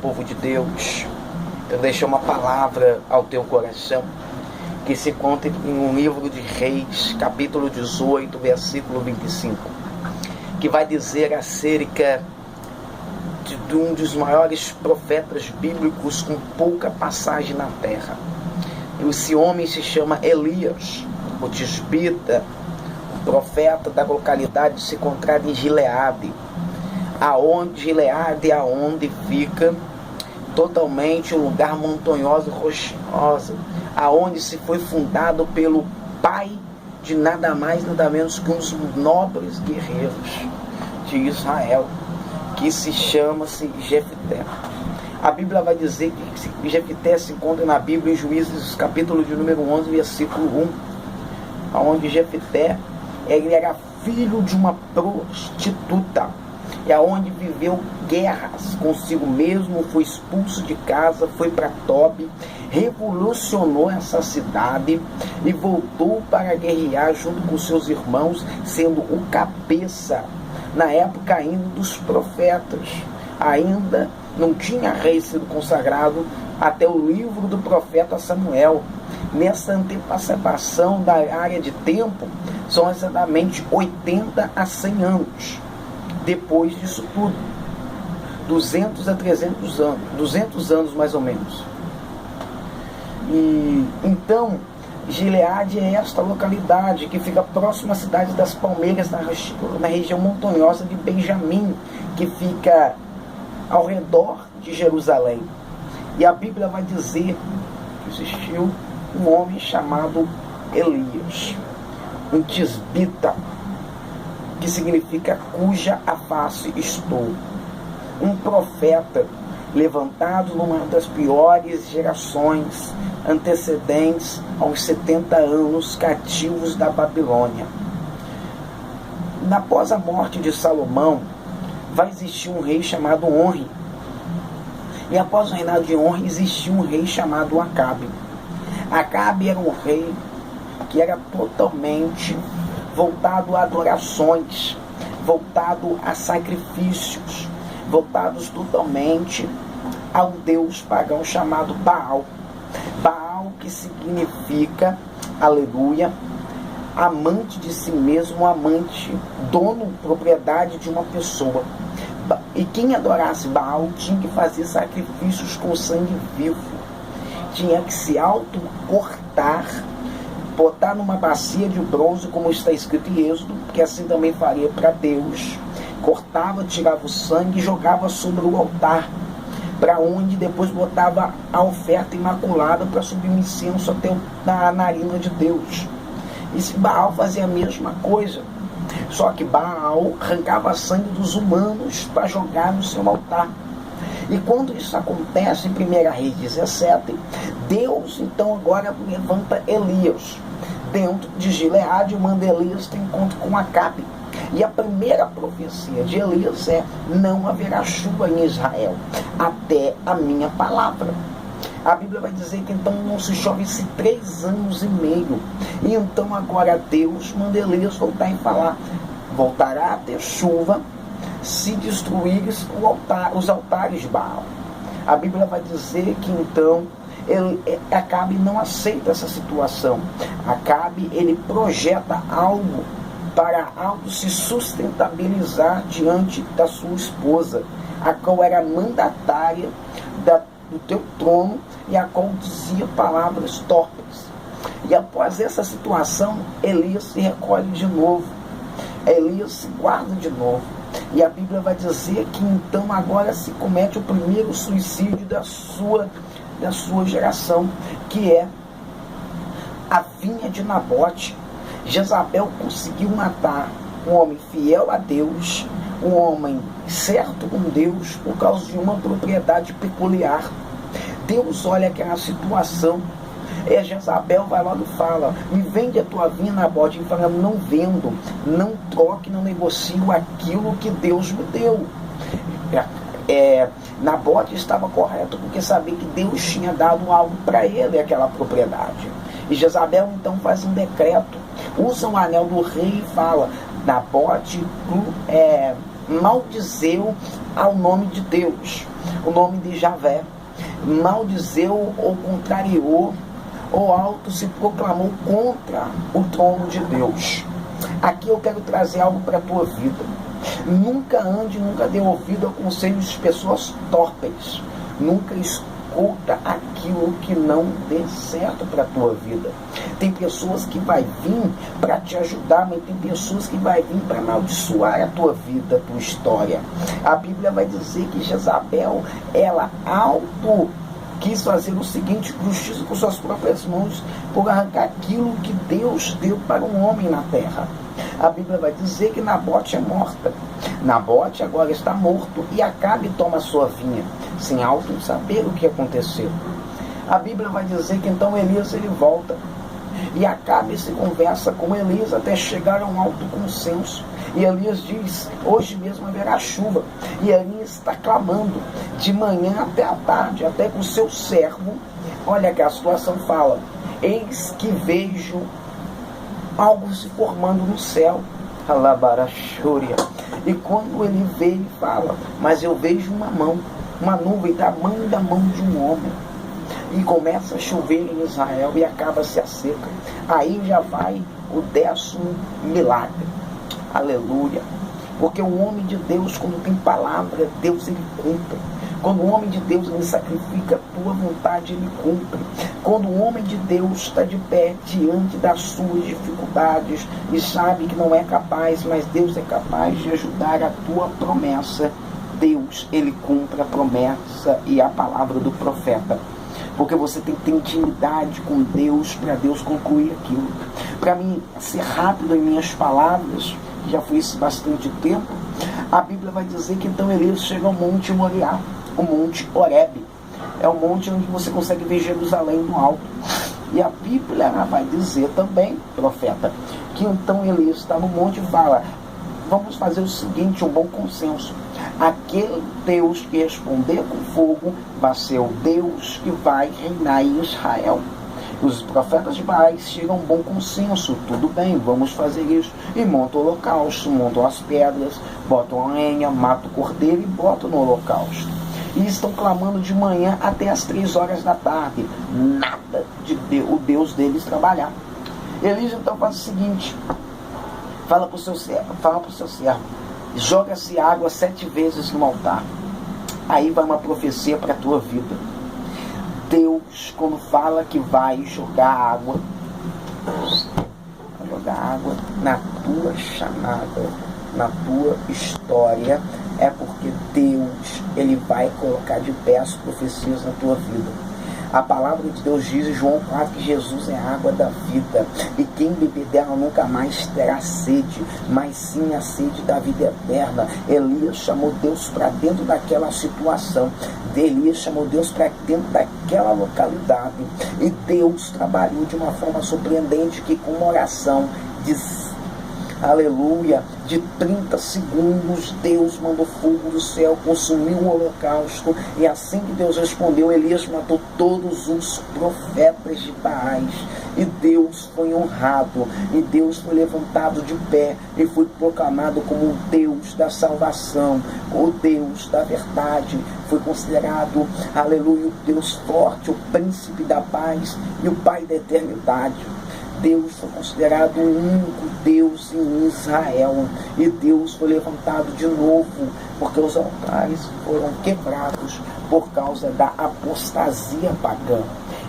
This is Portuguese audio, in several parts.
povo de Deus, eu deixo uma palavra ao teu coração, que se encontra em um livro de Reis, capítulo 18, versículo 25, que vai dizer acerca de um dos maiores profetas bíblicos com pouca passagem na terra. Esse homem se chama Elias, o tisbita, o profeta da localidade se encontrada em Gileade, aonde fica totalmente um lugar montanhoso e rochoso, aonde se foi fundado pelo pai de nada mais, nada menos que um dos nobres guerreiros de Israel, que se chama-se Jefté. A Bíblia vai dizer que Jefté se encontra na Bíblia em Juízes, capítulo de número 11, versículo 1, onde Jefté, ele era filho de uma prostituta, e aonde viveu guerras consigo mesmo, foi expulso de casa, foi para Tobi, revolucionou essa cidade e voltou para guerrear junto com seus irmãos, sendo o cabeça, na época ainda dos profetas. Ainda não tinha rei sido consagrado até o livro do profeta Samuel. Nessa antecipação da área de tempo, são exatamente 80 a 100 anos. Depois disso tudo, 200 a 300 anos, 200 anos mais ou menos. E então, Gileade é esta localidade que fica próxima à cidade das Palmeiras, na região montanhosa de Benjamim, que fica ao redor de Jerusalém. E a Bíblia vai dizer que existiu um homem chamado Elias, um tisbita, que significa cuja a face estou. Um profeta levantado numa das piores gerações antecedentes aos 70 anos cativos da Babilônia. Após a morte de Salomão, vai existir um rei chamado Onri. E após o reinado de Onri, existia um rei chamado Acabe. Acabe era um rei que era totalmente voltado a adorações, voltado a sacrifícios, voltados totalmente a um deus pagão chamado Baal. Baal, que significa, aleluia, amante de si mesmo, amante, dono, propriedade de uma pessoa. E quem adorasse Baal tinha que fazer sacrifícios com sangue vivo, tinha que se autocortar, botar numa bacia de bronze, como está escrito em Êxodo, que assim também faria para Deus. Cortava, tirava o sangue e jogava sobre o altar, para onde depois botava a oferta imaculada para subir um incenso até a narina de Deus. E se Baal fazia a mesma coisa, só que Baal arrancava sangue dos humanos para jogar no seu altar. E quando isso acontece em 1 Reis 17, Deus então agora levanta Elias dentro de Gileade, manda Elias ter encontro com Acabe. E a primeira profecia de Elias é: não haverá chuva em Israel até a minha palavra. A Bíblia vai dizer que então não se chove-se 3 anos e meio. E então agora Deus manda Elias voltar e falar: voltará a ter chuva se destruires os altares de Baal. A Bíblia vai dizer que então Acabe não aceita essa situação. Acabe, ele projeta algo para algo se sustentabilizar diante da sua esposa, a qual era mandatária do teu trono e a qual dizia palavras torpes. E após essa situação, Elias se recolhe de novo, Elias se guarda de novo. E a Bíblia vai dizer que então agora se comete o primeiro suicídio da sua geração, que é a vinha de Nabote. Jezabel conseguiu matar um homem fiel a Deus, um homem certo com Deus, por causa de uma propriedade peculiar. Deus olha aquela situação, Jezabel vai logo e fala: me vende a tua vinha, Nabote. Ele fala: não vendo, não troque, não negocio aquilo que Deus me deu. Nabote estava correto, porque sabia que Deus tinha dado algo para ele, aquela propriedade. E Jezabel então faz um decreto, usa um anel do rei e fala: Nabote maldizeu ao nome de Deus. o nome de Javé, maldizeu ou contrariou ou alto se proclamou contra o trono de Deus. Aqui eu quero trazer algo para a tua vida. Nunca ande, nunca dê ouvido a conselhos de pessoas torpes. Nunca escuta aquilo que não dê certo para a tua vida. Tem pessoas que vai vir para te ajudar, mas tem pessoas que vai vir para amaldiçoar a tua vida, a tua história. A Bíblia vai dizer que Jezabel, ela quis fazer o seguinte: justiça com suas próprias mãos, por arrancar aquilo que Deus deu para um homem na terra. A Bíblia vai dizer que Nabote é morta. Nabote agora está morto e Acabe toma sua vinha, sem alto saber o que aconteceu. A Bíblia vai dizer que então Elias ele volta e Acabe se conversa com Elias até chegar a um alto consenso. E Elias diz: hoje mesmo haverá chuva. E Elias está clamando de manhã até a tarde, até com o seu servo. Olha que a situação fala: eis que vejo algo se formando no céu. Alabarachúria. E quando ele vê, ele fala: mas eu vejo uma mão, uma nuvem tamanho da mão de um homem. E começa a chover em Israel e acaba-se a seca. Aí já vai o 10º milagre. Aleluia. Porque o homem de Deus, quando tem palavra, Deus ele cumpre. Quando o homem de Deus ele sacrifica a tua vontade, ele cumpre. Quando o homem de Deus está de pé diante das suas dificuldades e sabe que não é capaz, mas Deus é capaz de ajudar a tua promessa, Deus ele cumpre a promessa e a palavra do profeta. Porque você tem que ter intimidade com Deus para Deus concluir aquilo. Para mim ser rápido em minhas palavras, já foi isso bastante tempo, a Bíblia vai dizer que então Elias chega ao Monte Moriá, o Monte Horebe. É o monte onde você consegue ver Jerusalém no alto. E a Bíblia vai dizer também, profeta, que então Elias está no monte e fala: vamos fazer o seguinte, um bom consenso. Aquele Deus que responder com fogo vai ser o Deus que vai reinar em Israel. Os profetas de Baal chegam a um bom consenso: tudo bem, vamos fazer isso. E montam o holocausto, montam as pedras, botam a lenha, matam o cordeiro e botam no holocausto. E estão clamando de manhã até as 3 horas da tarde. Nada de o Deus deles trabalhar. Elias então faz o seguinte: fala para o seu servo, joga-se água 7 vezes no altar. Aí vai uma profecia para a tua vida. Deus, quando fala que vai jogar água na tua chamada, na tua história, é porque Deus ele vai colocar de pé as profecias na tua vida. A palavra de Deus diz em João 4 que Jesus é a água da vida, e quem beber dela nunca mais terá sede, mas sim a sede da vida eterna. Elias chamou Deus para dentro daquela situação. Elias chamou Deus para dentro daquela localidade, e Deus trabalhou de uma forma surpreendente, que com uma oração de 30 segundos, Deus mandou fogo do céu, consumiu o holocausto, e assim que Deus respondeu, Elias matou todos os profetas de Baal, e Deus foi honrado, e Deus foi levantado de pé, e foi proclamado como o Deus da salvação, o Deus da verdade, foi considerado, aleluia, o Deus forte, o príncipe da paz, e o Pai da eternidade. Deus foi considerado o único Deus em Israel, e Deus foi levantado de novo, porque os altares foram quebrados por causa da apostasia pagã.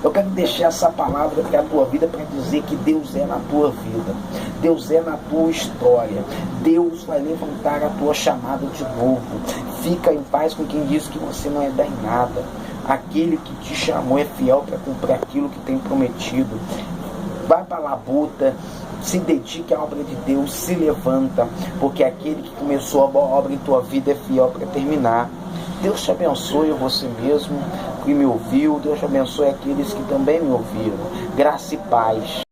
Eu quero deixar essa palavra para a tua vida, para dizer que Deus é na tua vida, Deus é na tua história, Deus vai levantar a tua chamada de novo. Fica em paz com quem diz que você não é dar em nada. Aquele que te chamou é fiel para cumprir aquilo que tem prometido. Vai para a labuta, se dedique à obra de Deus, se levanta, porque aquele que começou a boa obra em tua vida é fiel para terminar. Deus te abençoe, você mesmo que me ouviu, Deus te abençoe aqueles que também me ouviram. Graça e paz.